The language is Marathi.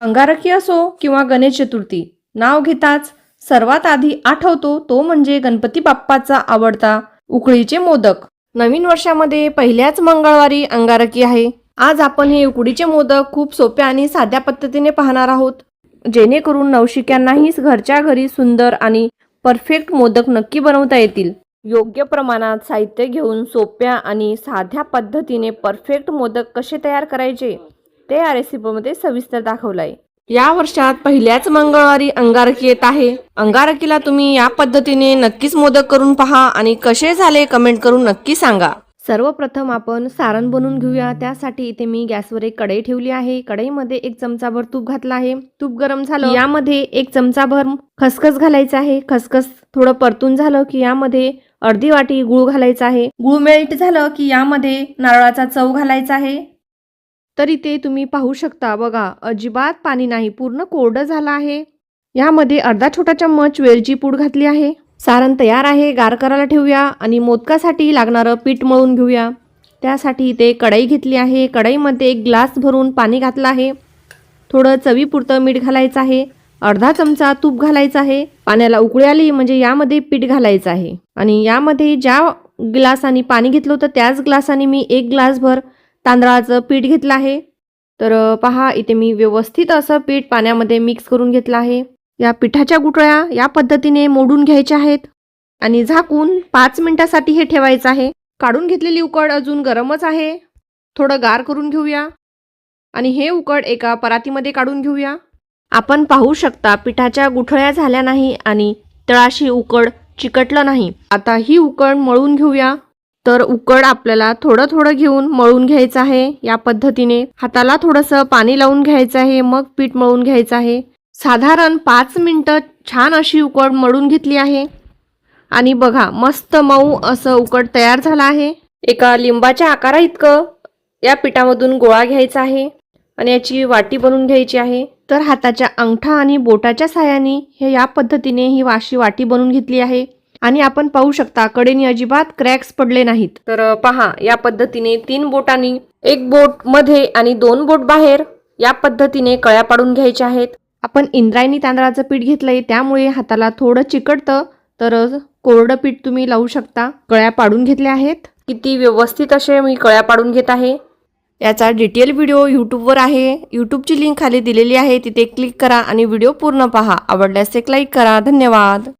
अंगारकी असो किंवा गणेश चतुर्थी, नाव घेताच सर्वात आधी आठवतो तो म्हणजे गणपती बाप्पाचा आवडता उकडीचे मोदक। नवीन वर्षामध्ये पहिल्याच मंगळवारी अंगारकी आहे। आज आपण हे उकडीचे मोदक खूप सोप्या आणि साध्या पद्धतीने पाहणार आहोत, जेणेकरून नवशिक्यांनाही घरच्या घरी सुंदर आणि परफेक्ट मोदक नक्की बनवता येतील। योग्य प्रमाणात साहित्य घेऊन सोप्या आणि साध्या पद्धतीने परफेक्ट मोदक कसे तयार करायचे ते या रेसिपीमध्ये सविस्तर दाखवलं आहे। या वर्षात पहिल्याच मंगळवारी अंगारकी येत आहे। अंगारकीला तुम्ही या पद्धतीने नक्कीच मोदक करून पहा आणि कसे झाले कमेंट करून नक्की सांगा। सर्वप्रथम आपण सारण बनवून घेऊया। त्यासाठी इथे मी गॅसवर एक कढई ठेवली आहे। कढईमध्ये 1 चमचाभर तूप घातला आहे। तूप गरम झालं यामध्ये 1 चमचाभर खसखस घालायचं आहे। खसखस थोडं परतून झालं की यामध्ये अर्धी वाटी गूळ घालायचा आहे। गूळ मेल्ट झालं की यामध्ये नारळाचा चव घालायचा आहे। तर इथे तुम्ही पाहू शकता, बघा अजिबात पाणी नाही, पूर्ण कोरडं झालं आहे। यामध्ये अर्धा छोटा चम्मच वेलची पूड घातली आहे। सारण तयार आहे, गार करायला ठेवूया आणि मोदकासाठी लागणारं पीठ मळून घेऊया। त्यासाठी इथे कढई घेतली आहे। कढईमध्ये 1 ग्लास भरून पाणी घातलं आहे। थोडं चवीपुरतं मीठ घालायचं आहे। अर्धा चमचा तूप घालायचं आहे। पाण्याला उकळी आली म्हणजे यामध्ये पीठ घालायचं आहे आणि यामध्ये ज्या ग्लासाने पाणी घेतलं होतं त्याच ग्लासाने मी 1 ग्लासभर तांदळाचं पीठ घेतलं आहे। तर पहा इथे मी व्यवस्थित असं पीठ पाण्यामध्ये मिक्स करून घेतलं आहे। या पिठाच्या गुठळ्या या पद्धतीने मोडून घ्यायच्या आहेत आणि झाकून 5 मिनिटासाठी हे ठेवायचं आहे। काढून घेतलेली उकड अजून गरमच आहे, थोडं गार करून घेऊया आणि हे उकड एका परातीमध्ये काढून घेऊया। आपण पाहू शकता पिठाच्या गुठळ्या झाल्या नाही आणि तळाशी उकड चिकटलं नाही। आता ही उकड मळून घेऊया। तर उकड आपल्याला थोडं थोडं घेऊन मळून घ्यायचं आहे। या पद्धतीने हाताला थोडंसं पाणी लावून घ्यायचं आहे, मग पीठ मळून घ्यायचं आहे। साधारण 5 मिनिटं छान अशी उकड मळून घेतली आहे आणि बघा मस्त मऊ असं उकड तयार झालं आहे। एका लिंबाच्या आकारा इतकं या पिठामधून गोळा घ्यायचा आहे आणि याची वाटी बनवून घ्यायची आहे। तर हाताच्या अंगठा आणि बोटाच्या साहाय्याने हे या पद्धतीने ही वाटी बनवून घेतली आहे आणि आपण पाहू शकता कडेने अजिबात क्रॅक्स पडले नाहीत। तर पहा या पद्धतीने 3 बोटांनी, 1 बोट मध्ये आणि 2 बोट बाहेर या पद्धतीने कळ्या पाडून घ्यायच्या आहेत। आपण इंद्रायणी तांदळाचं पीठ घेतलंय त्यामुळे हाताला थोडं चिकटतं, तर कोरडं पीठ तुम्ही लावू शकता। कळ्या पाडून घेतल्या आहेत, किती व्यवस्थित असे मी कळ्या पाडून घेत आहे। याचा डिटेल व्हिडिओ यूट्यूबवर आहे, यूट्यूबची लिंक खाली दिलेली आहे, तिथे क्लिक करा आणि व्हिडिओ पूर्ण पहा। आवडल्यास एक लाईक करा। धन्यवाद।